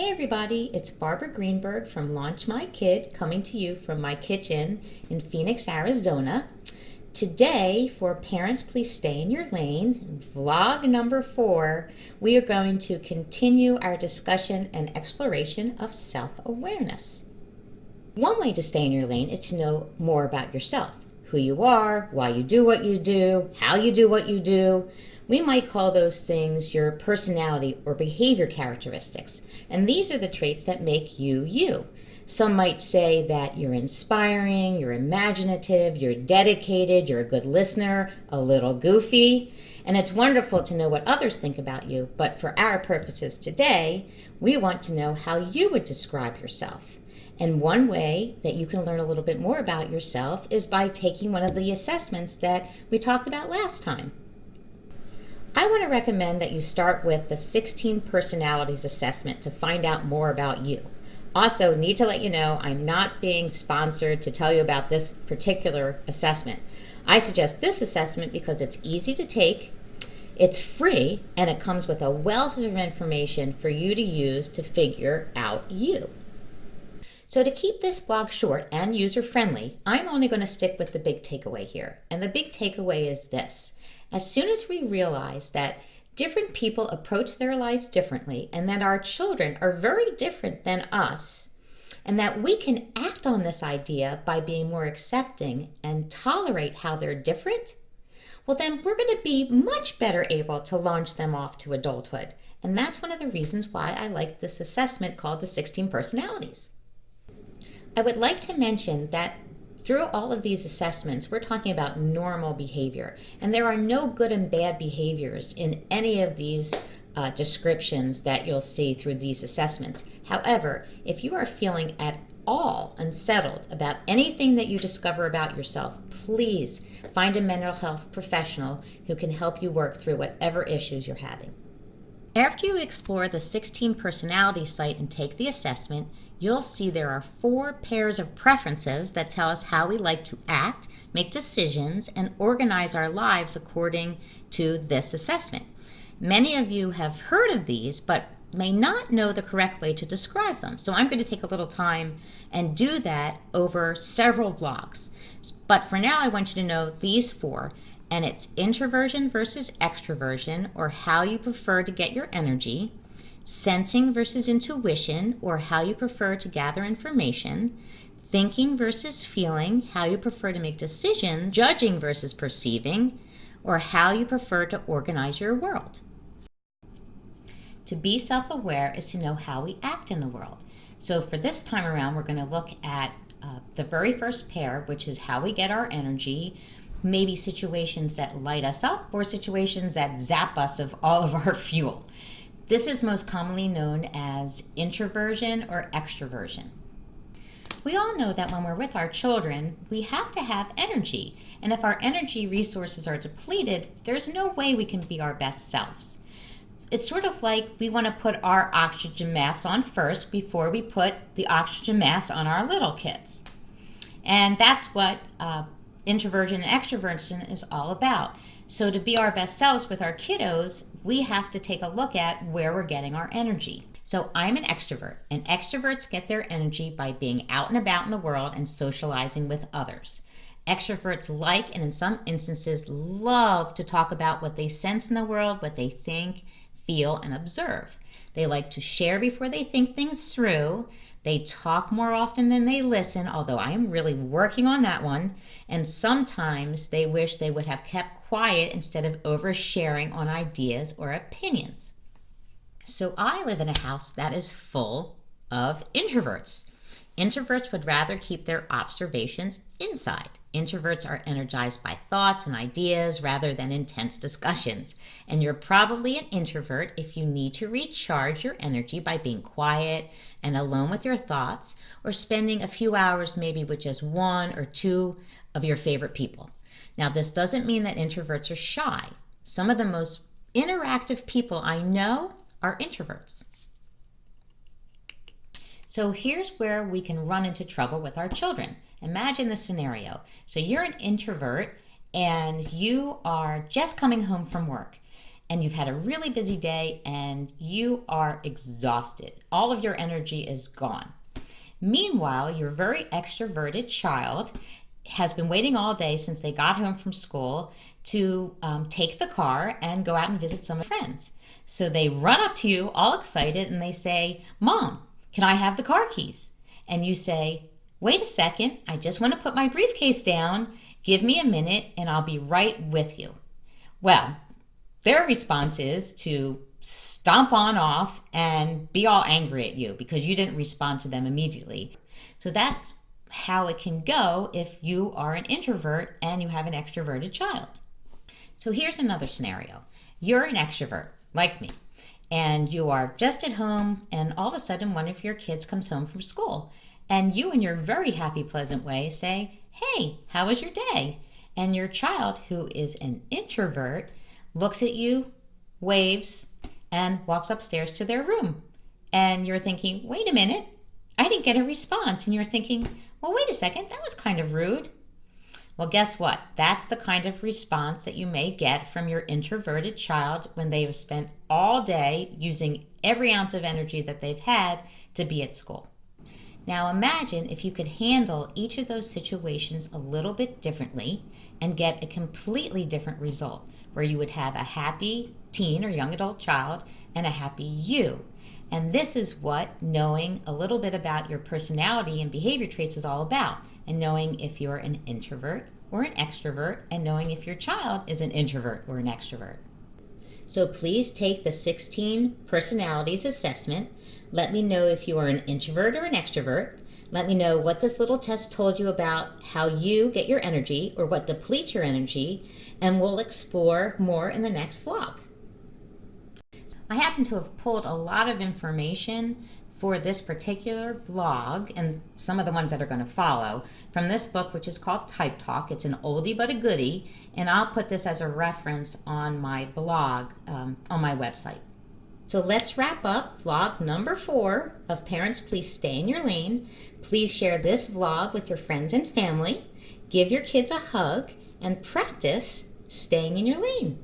Hey everybody, it's Barbara Greenberg from Launch My Kid coming to you from my kitchen in Phoenix, Arizona. Today, for Parents Please Stay in Your Lane, vlog number 4, we are going to continue our discussion and exploration of self-awareness. One way to stay in your lane is to know more about yourself, who you are, why you do what you do, how you do what you do. We might call those things your personality or behavior characteristics, and these are the traits that make you you. Some might say that you're inspiring, you're imaginative, you're dedicated, you're a good listener, a little goofy, and it's wonderful to know what others think about you, but for our purposes today, we want to know how you would describe yourself. And one way that you can learn a little bit more about yourself is by taking one of the assessments that we talked about last time. I want to recommend that you start with the 16 Personalities Assessment to find out more about you. Also, need to let you know I'm not being sponsored to tell you about this particular assessment. I suggest this assessment because it's easy to take, it's free, and it comes with a wealth of information for you to use to figure out you. So to keep this blog short and user-friendly, I'm only going to stick with the big takeaway here. And the big takeaway is this. As soon as we realize that different people approach their lives differently and that our children are very different than us, and that we can act on this idea by being more accepting and tolerate how they're different, well then we're going to be much better able to launch them off to adulthood. And that's one of the reasons why I like this assessment called the 16 Personalities. I would like to mention that through all of these assessments, we're talking about normal behavior, and there are no good and bad behaviors in any of these descriptions that you'll see through these assessments. However, if you are feeling at all unsettled about anything that you discover about yourself, please find a mental health professional who can help you work through whatever issues you're having. After you explore the 16 Personality site and take the assessment, you'll see there are 4 pairs of preferences that tell us how we like to act, make decisions, and organize our lives according to this assessment. Many of you have heard of these, but may not know the correct way to describe them. So I'm going to take a little time and do that over several blogs. But for now, I want you to know these 4. And it's introversion versus extroversion, or how you prefer to get your energy, sensing versus intuition, or how you prefer to gather information, thinking versus feeling, how you prefer to make decisions, judging versus perceiving, or how you prefer to organize your world. To be self-aware is to know how we act in the world. So for this time around, we're going to look at the very first pair, which is how we get our energy, maybe situations that light us up or situations that zap us of all of our fuel. This is most commonly known as introversion or extroversion. We all know that when we're with our children, we have to have energy. And if our energy resources are depleted, there's no way we can be our best selves. It's sort of like we want to put our oxygen mask on first before we put the oxygen mask on our little kids. And that's what introversion and extroversion is all about. So to be our best selves with our kiddos, we have to take a look at where we're getting our energy. So I'm an extrovert, and extroverts get their energy by being out and about in the world and socializing with others. Extroverts like, and in some instances love, to talk about what they sense in the world, what they think, feel, and observe. They like to share before they think things through. They talk more often than they listen, although I am really working on that one. And sometimes they wish they would have kept quiet instead of oversharing on ideas or opinions. So I live in a house that is full of introverts. Introverts would rather keep their observations inside. Introverts are energized by thoughts and ideas rather than intense discussions. And you're probably an introvert if you need to recharge your energy by being quiet and alone with your thoughts, or spending a few hours maybe with just 1 or 2 of your favorite people. Now, this doesn't mean that introverts are shy. Some of the most interactive people I know are introverts. So here's where we can run into trouble with our children. Imagine the scenario. So you're an introvert and you are just coming home from work. and you've had a really busy day and you are exhausted. All of your energy is gone. Meanwhile, your very extroverted child has been waiting all day since they got home from school to take the car and go out and visit some of their friends. So they run up to you all excited and they say, "Mom, can I have the car keys?" And you say, "Wait a second, I just want to put my briefcase down. Give me a minute and I'll be right with you." Well, their response is to stomp on off and be all angry at you because you didn't respond to them immediately. So that's how it can go if you are an introvert and you have an extroverted child. So here's another scenario. You're an extrovert, like me, and you are just at home and all of a sudden one of your kids comes home from school and you in your very happy, pleasant way say, "Hey, how was your day?" And your child, who is an introvert, looks at you, waves, and walks upstairs to their room. And you're thinking, "Wait a minute, I didn't get a response." And you're thinking, "Well, wait a second, that was kind of rude." Well, guess what? That's the kind of response that you may get from your introverted child when they have spent all day using every ounce of energy that they've had to be at school. Now imagine if you could handle each of those situations a little bit differently and get a completely different result, where you would have a happy teen or young adult child and a happy you. And this is what knowing a little bit about your personality and behavior traits is all about, and knowing if you're an introvert or an extrovert, and knowing if your child is an introvert or an extrovert. So please take the 16 personalities assessment. Let me know if you are an introvert or an extrovert. Let me know what this little test told you about how you get your energy or what depletes your energy, and we'll explore more in the next vlog. I happen to have pulled a lot of information for this particular vlog and some of the ones that are going to follow from this book, which is called Type Talk. It's an oldie but a goodie, and I'll put this as a reference on my blog on my website. So let's wrap up vlog number 4 of Parents Please Stay in Your Lane. Please share this vlog with your friends and family. Give your kids a hug and practice staying in your lane.